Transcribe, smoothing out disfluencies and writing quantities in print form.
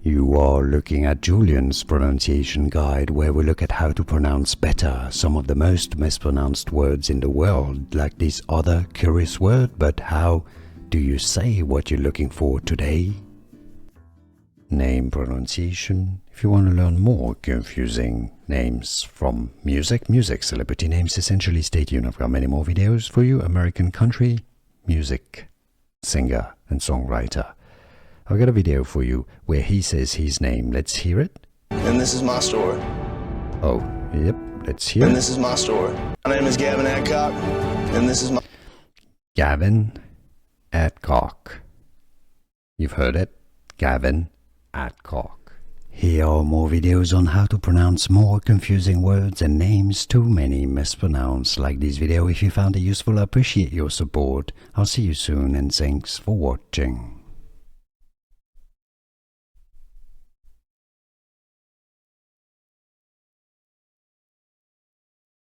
You are looking at Julian's pronunciation guide, where we look at how to pronounce better some of the most mispronounced words in the world, like this other curious word. But how do you say what you're looking for today? Name pronunciation. If you want to learn more confusing names from music, celebrity names essentially, stay tuned. I've got many more videos for you. American country music singer and songwriter. I've got a video for you where he says his name. Let's hear it. And this is my story. Oh, yep, let's hear it. And this is my story. My name is Gavin Adcock, and this is my... Gavin Adcock. You've heard it. Gavin Adcock. Here are more videos on how to pronounce more confusing words and names too many mispronounced. Like this video if you found it useful. I appreciate your support. I'll see you soon, and thanks for watching.